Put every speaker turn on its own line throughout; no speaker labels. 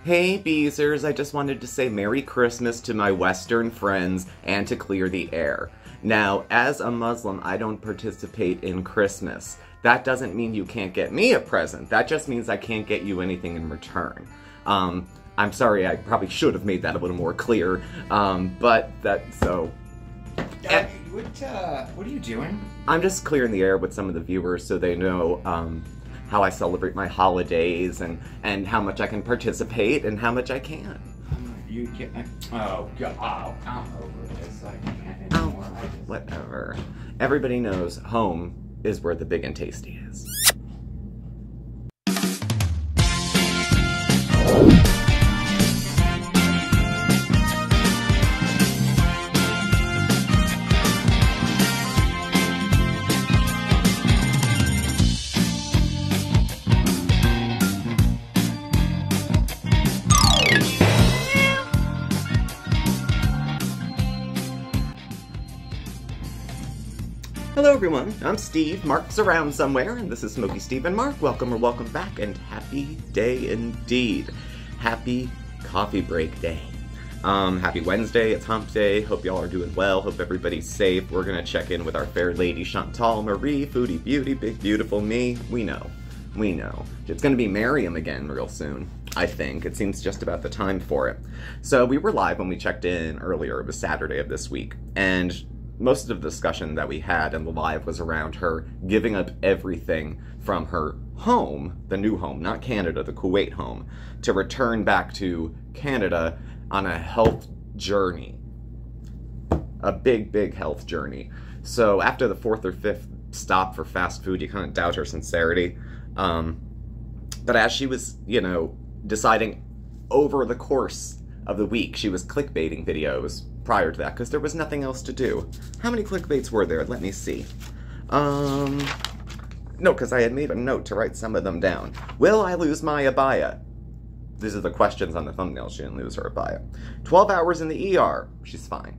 Hey Beezers, I just wanted to say Merry Christmas to my Western friends and to clear the air. Now, as a Muslim, I don't participate in Christmas. That doesn't mean you can't get me a present. That just means I can't get you anything in return. I'm sorry, I probably should have made that a little more clear, but so...
What are you doing?
I'm just clearing the air with some of the viewers so they know, how I celebrate my holidays and how much I can participate and how much I can.
Oh, God, I'm over this. I can't anymore.
Whatever. Everybody knows home is where the big and tasty is. Hello everyone, I'm Steve, Mark's around somewhere, and this is Smokey Steve and Mark. Welcome or welcome back, and happy day indeed. Happy coffee break day. Happy Wednesday, it's hump day, hope y'all are doing well, hope everybody's safe. We're gonna check in with our fair lady Chantal Marie, Foodie Beauty, big beautiful me. We know. It's gonna be Miriam again real soon, I think. It seems just about the time for it. So we were live when we checked in earlier, it was Saturday of this week, and most of the discussion that we had in the live was around her giving up everything from her home, the new home, not Canada, the Kuwait home, to return back to Canada on a health journey. A big, big health journey. So after the fourth or fifth stop for fast food, you kind of doubt her sincerity. But as she was, deciding over the course of the week, she was clickbaiting videos prior to that, because there was nothing else to do. How many clickbaits were there? Let me see. No, because I had made a note to write some of them down. Will I lose my abaya? These are the questions on the thumbnail. She didn't lose her abaya. 12 hours in the ER. She's fine.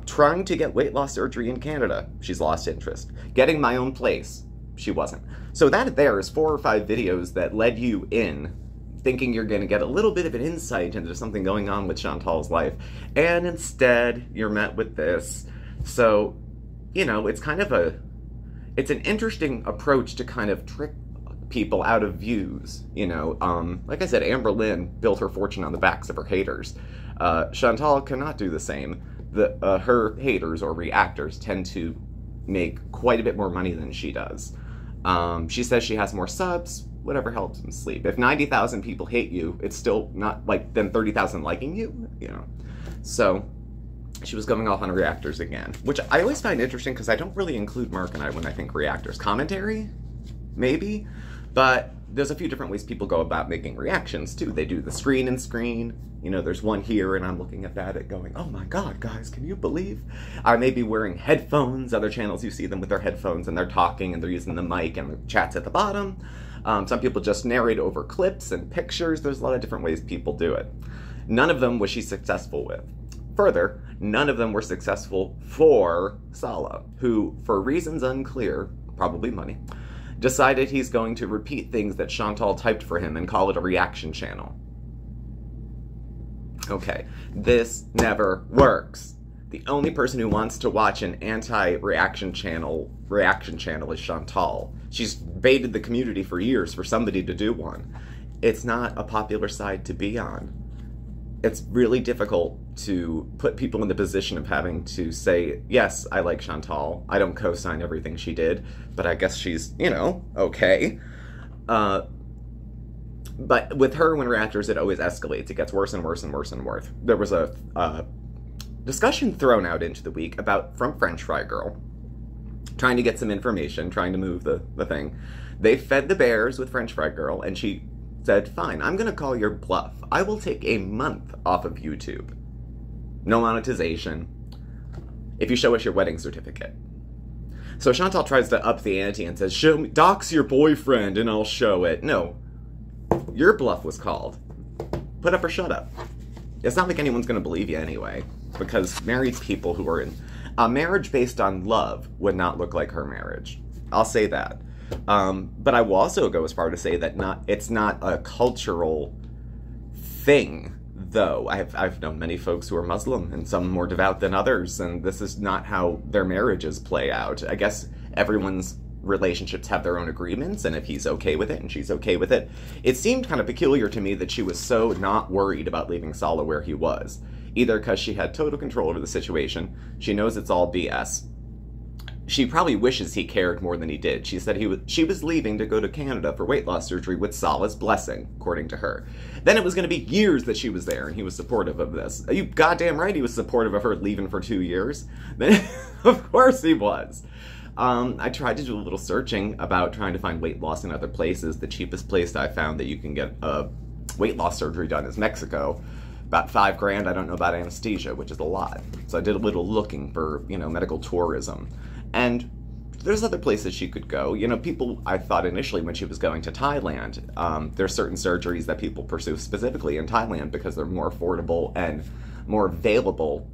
Trying to get weight loss surgery in Canada. She's lost interest. Getting my own place. She wasn't. So that there is 4 or 5 videos that led you in thinking you're going to get a little bit of an insight into something going on with Chantal's life, and instead you're met with this. So, it's kind of it's an interesting approach to kind of trick people out of views, like I said, Amber Lynn built her fortune on the backs of her haters. Chantal cannot do the same. Her haters or reactors tend to make quite a bit more money than she does. She says she has more subs, whatever helps them sleep. If 90,000 people hate you, it's still not like them 30,000 liking you, So she was going off on reactors again, which I always find interesting because I don't really include Mark and I when I think reactors. Commentary? Maybe? But there's a few different ways people go about making reactions too. They do the screen and screen. There's one here and I'm looking at that going, oh my god, guys, can you believe? I may be wearing headphones. Other channels you see them with their headphones and they're talking and they're using the mic and the chat's at the bottom. Some people just narrate over clips and pictures. There's a lot of different ways people do it. None of them was she successful with. Further, none of them were successful for Salah, who, for reasons unclear, probably money, decided he's going to repeat things that Chantal typed for him and call it a reaction channel. Okay, this never works. The only person who wants to watch an anti-reaction channel is Chantal. She's baited the community for years for somebody to do one. It's not a popular side to be on. It's really difficult to put people in the position of having to say, yes, I like Chantal. I don't co-sign everything she did, but I guess she's, okay. But with her, when reactors, it always escalates. It gets worse and worse and worse and worse. There was a discussion thrown out into the week from French Fry Girl, trying to get some information, trying to move the thing. They fed the bears with French Fry Girl, and she said, fine, I'm going to call your bluff. I will take a month off of YouTube. No monetization. If you show us your wedding certificate. So Chantal tries to up the ante and says, show me, dox your boyfriend and I'll show it. No. Your bluff was called. Put up or shut up. It's not like anyone's going to believe you anyway, because married people who are in a marriage based on love would not look like her marriage. I'll say that. But I will also go as far to say that it's not a cultural thing, though. I've known many folks who are Muslim, and some more devout than others, and this is not how their marriages play out. I guess everyone's relationships have their own agreements, and if he's okay with it and she's okay with it. It seemed kind of peculiar to me that she was so not worried about leaving Sala where he was. Either because she had total control over the situation, she knows it's all BS. She probably wishes he cared more than he did. She said she was leaving to go to Canada for weight loss surgery with Sala's blessing, according to her. Then it was going to be years that she was there, and he was supportive of this. Are you goddamn right he was supportive of her leaving for 2 years? Then, of course he was. I tried to do a little searching about trying to find weight loss in other places. The cheapest place I found that you can get a weight loss surgery done is Mexico. About $5,000. I don't know about anesthesia, which is a lot. So I did a little looking for, medical tourism. And there's other places she could go. People, I thought initially when she was going to Thailand, there's certain surgeries that people pursue specifically in Thailand because they're more affordable and more available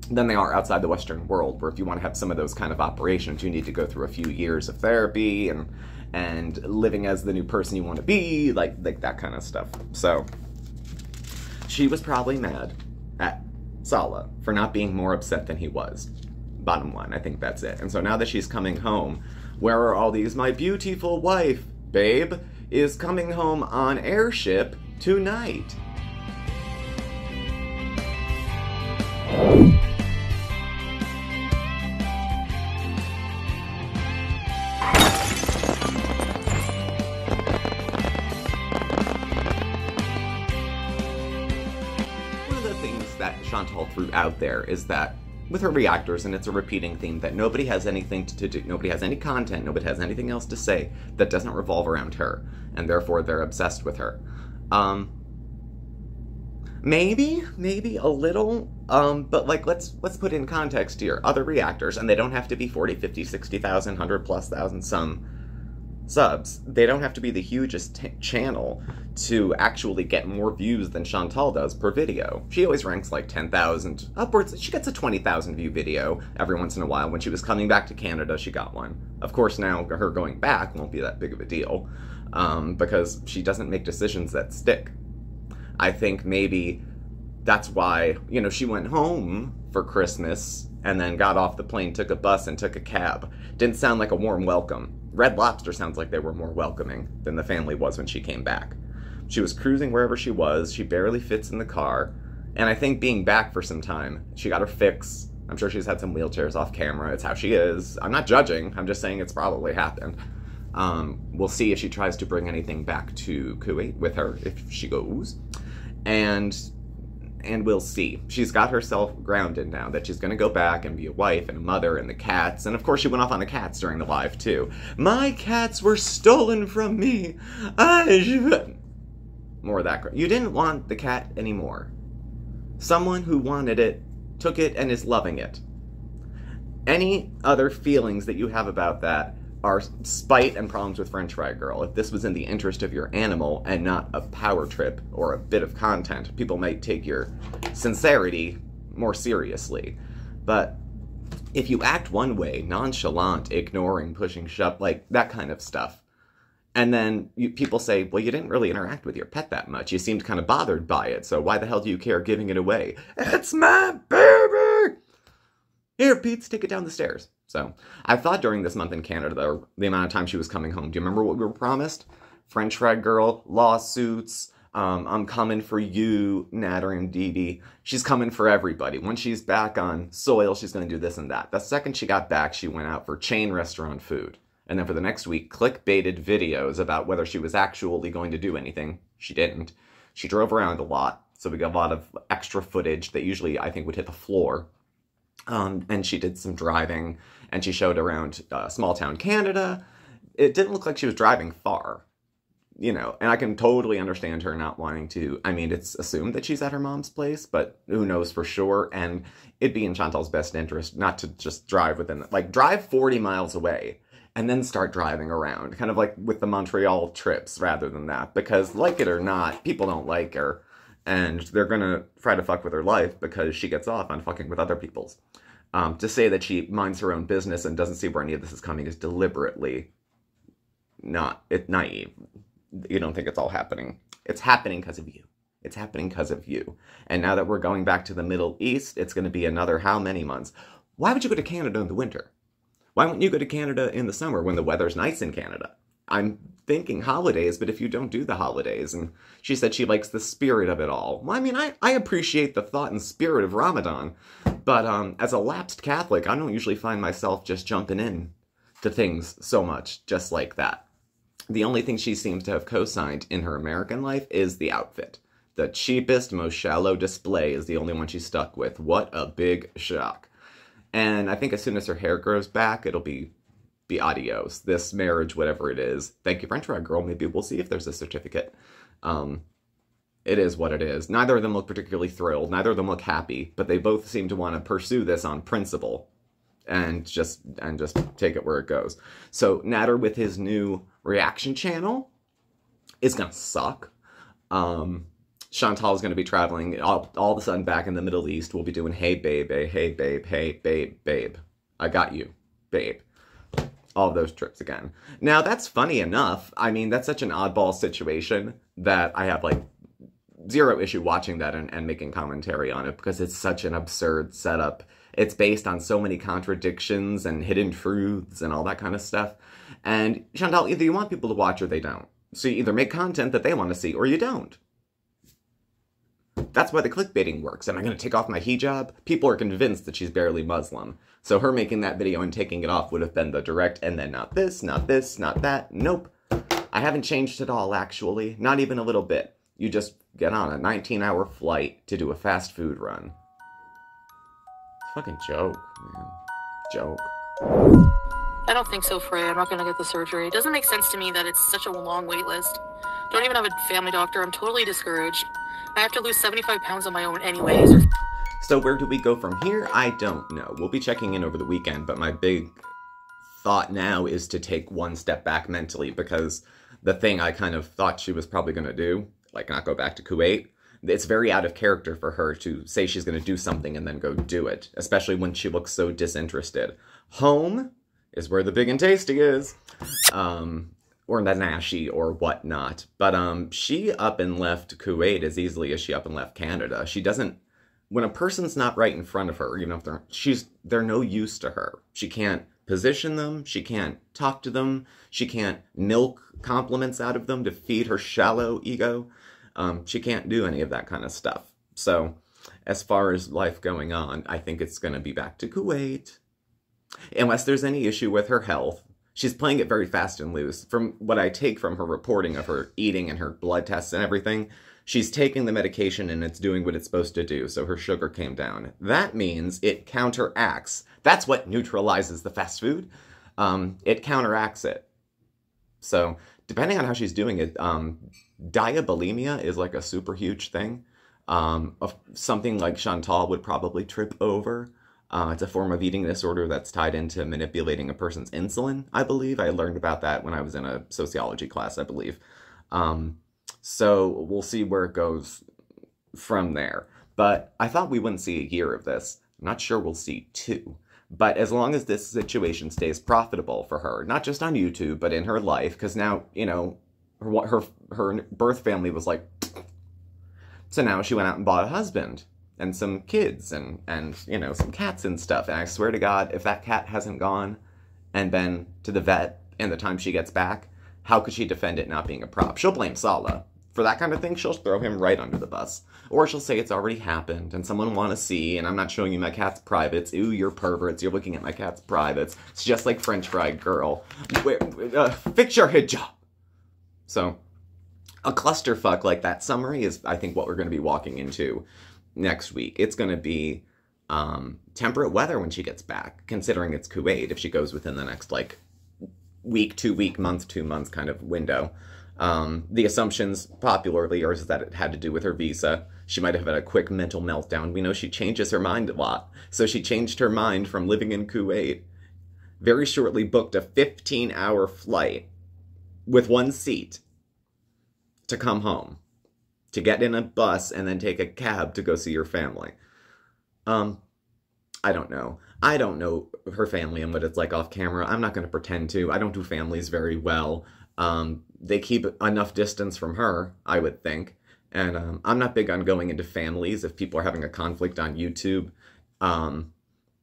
than they are outside the Western world, where if you want to have some of those kind of operations, you need to go through a few years of therapy and living as the new person you want to be, like that kind of stuff. So she was probably mad at Sala for not being more upset than he was. Bottom line, I think that's it. And so now that she's coming home, where are all these? My beautiful wife, babe, is coming home on airship tonight. Chantal threw out there is that with her reactors, and it's a repeating theme, that nobody has anything to do, nobody has any content, nobody has anything else to say that doesn't revolve around her, and therefore they're obsessed with her. Maybe a little, but let's put in context here. Other reactors, and they don't have to be 40, 50, 60,000, 100,000+ some subs. They don't have to be the hugest channel to actually get more views than Chantal does per video. She always ranks like 10,000 upwards. She gets a 20,000 view video every once in a while. When she was coming back to Canada, she got one. Of course, now her going back won't be that big of a deal because she doesn't make decisions that stick. I think maybe that's why, she went home for Christmas and then got off the plane, took a bus, and took a cab. Didn't sound like a warm welcome. Red Lobster sounds like they were more welcoming than the family was when she came back. She was cruising wherever she was. She barely fits in the car. And I think being back for some time, she got her fix. I'm sure she's had some wheelchairs off camera. It's how she is. I'm not judging. I'm just saying it's probably happened. We'll see if she tries to bring anything back to Kuwait with her, if she goes. And we'll see. She's got herself grounded now that she's going to go back and be a wife and a mother and the cats. And of course she went off on the cats during the live too. My cats were stolen from me. More of that. You didn't want the cat anymore. Someone who wanted it took it and is loving it. Any other feelings that you have about that are spite and problems with French Fry Girl. If this was in the interest of your animal and not a power trip or a bit of content, people might take your sincerity more seriously. But if you act one way, nonchalant, ignoring, pushing, shove, like that kind of stuff, and then people say, well, you didn't really interact with your pet that much. You seemed kind of bothered by it, so why the hell do you care giving it away? It's my baby! Here, Pete, take it down the stairs. So, I thought during this month in Canada, the amount of time she was coming home, do you remember what we were promised? French Fry Girl, lawsuits, I'm coming for you, Natter and Dee Dee. She's coming for everybody. When she's back on soil, she's going to do this and that. The second she got back, she went out for chain restaurant food. And then for the next week, clickbaited videos about whether she was actually going to do anything. She didn't. She drove around a lot, so we got a lot of extra footage that usually I think would hit the floor. And she did some driving, and she showed around small town Canada. It didn't look like she was driving far, and I can totally understand her not wanting to. I mean, it's assumed that she's at her mom's place, but who knows for sure, and it'd be in Chantal's best interest not to just drive drive 40 miles away and then start driving around, kind of like with the Montreal trips rather than that, because like it or not, people don't like her. And they're going to try to fuck with her life because she gets off on fucking with other people's. To say that she minds her own business and doesn't see where any of this is coming is deliberately naive. You don't think it's all happening. It's happening because of you. It's happening because of you. And now that we're going back to the Middle East, it's going to be another how many months? Why would you go to Canada in the winter? Why wouldn't you go to Canada in the summer when the weather's nice in Canada? I'm thinking holidays, but if you don't do the holidays, and she said she likes the spirit of it all. Well, I mean, I appreciate the thought and spirit of Ramadan, but as a lapsed Catholic, I don't usually find myself just jumping in to things so much just like that. The only thing she seems to have co-signed in her American life is the outfit. The cheapest, most shallow display is the only one she's stuck with. What a big shock. And I think as soon as her hair grows back, it'll be adios. This marriage, whatever it is. Thank you, French fry girl. Maybe we'll see if there's a certificate. It is what it is. Neither of them look particularly thrilled. Neither of them look happy, but they both seem to want to pursue this on principle and just take it where it goes. So Natter with his new reaction channel is gonna suck. Chantal's going to be traveling all of a sudden back in the Middle East. We'll be doing, hey, babe, hey, babe, hey, babe, babe. I got you, babe. All of those trips again. Now, that's funny enough. I mean, that's such an oddball situation that I have, like, zero issue watching that and making commentary on it because it's such an absurd setup. It's based on so many contradictions and hidden truths and all that kind of stuff. And Chantal, either you want people to watch or they don't. So you either make content that they want to see or you don't. That's why the clickbaiting works. Am I going to take off my hijab? People are convinced that she's barely Muslim. So her making that video and taking it off would have been the direct, and then not this, not this, not that. Nope. I haven't changed at all, actually. Not even a little bit. You just get on a 19-hour flight to do a fast food run. Fucking joke, man. Joke.
I don't think so, Frey. I'm not going to get the surgery. It doesn't make sense to me that it's such a long wait list. Don't even have a family doctor. I'm totally discouraged. I have to lose 75 pounds on my own anyways.
So where do we go from here? I don't know. We'll be checking in over the weekend, but my big thought now is to take one step back mentally, because the thing I kind of thought she was probably going to do, like not go back to Kuwait, it's very out of character for her to say she's going to do something and then go do it, especially when she looks so disinterested. Home is where the big and tasty is. Or the Nashi or whatnot. But she up and left Kuwait as easily as she up and left Canada. She doesn't, when a person's not right in front of her, even if they're no use to her. She can't position them, she can't talk to them, she can't milk compliments out of them to feed her shallow ego. She can't do any of that kind of stuff. So as far as life going on, I think it's going to be back to Kuwait. Unless there's any issue with her health. She's playing it very fast and loose. From what I take from her reporting of her eating and her blood tests and everything, she's taking the medication and it's doing what it's supposed to do, so her sugar came down. That means it counteracts. That's what neutralizes the fast food. It counteracts it. So, depending on how she's doing it, diabulimia is like a super huge thing. Something like Chantal would probably trip over. It's a form of eating disorder that's tied into manipulating a person's insulin, I believe. I learned about that when I was in a sociology class, I believe. So we'll see where it goes from there. But I thought we wouldn't see a year of this. I'm not sure we'll see 2. But as long as this situation stays profitable for her, not just on YouTube, but in her life, because now, you know, her birth family was like... So now she went out and bought a husband. And some kids and you know, some cats and stuff. And I swear to God, if that cat hasn't gone and been to the vet in the time she gets back, how could she defend it not being a prop? She'll blame Salah. For that kind of thing, she'll throw him right under the bus. Or she'll say it's already happened and someone want to see and I'm not showing you my cat's privates. Ooh, you're perverts. You're looking at my cat's privates. It's just like French fry girl. Fix your hijab. So, a clusterfuck like that summary is, I think, what we're going to be walking into next week. It's going to be temperate weather when she gets back, considering it's Kuwait, if she goes within the next, like, week, 2 week, month, 2 months kind of window. The assumptions popularly are that it had to do with her visa. She might have had a quick mental meltdown. We know she changes her mind a lot. So she changed her mind from living in Kuwait, very shortly booked a 15-hour flight with 1 seat to come home, to get in a bus and then take a cab to go see your family. I don't know. I don't know her family and what it's like off camera. I'm not going to pretend to. I don't do families very well. They keep enough distance from her, I would think. And I'm not big on going into families if people are having a conflict on YouTube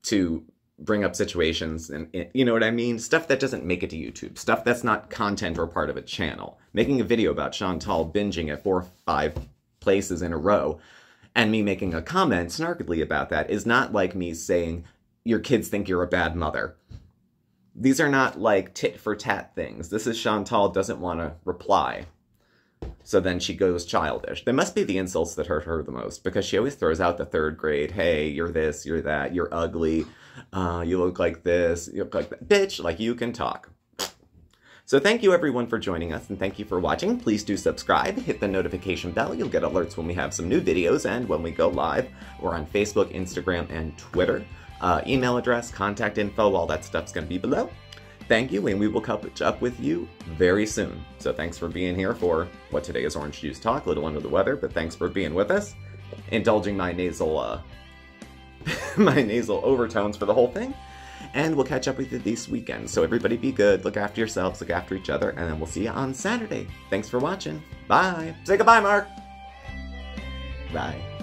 to bring up situations and you know what I mean? Stuff that doesn't make it to YouTube. Stuff that's not content or part of a channel. Making a video about Chantal binging at 4 or 5 places in a row and me making a comment snarkily about that is not like me saying, your kids think you're a bad mother. These are not like tit for tat things. This is Chantal doesn't want to reply. So then she goes childish. They must be the insults that hurt her the most, because she always throws out the 3rd grade, hey, you're this, you're that, you're ugly, you look like this, you look like that. Bitch, like you can talk. So thank you everyone for joining us, and thank you for watching. Please do subscribe, hit the notification bell. You'll get alerts when we have some new videos and when we go live. We're on Facebook, Instagram, and Twitter. Email address, contact info, all that stuff's going to be below. Thank you, and we will catch up with you very soon. So thanks for being here for what today is Orange Juice Talk, a little under the weather, but thanks for being with us, indulging my nasal, my nasal overtones for the whole thing, and we'll catch up with you this weekend. So everybody be good, look after yourselves, look after each other, and then we'll see you on Saturday. Thanks for watching. Bye. Say goodbye, Mark. Bye.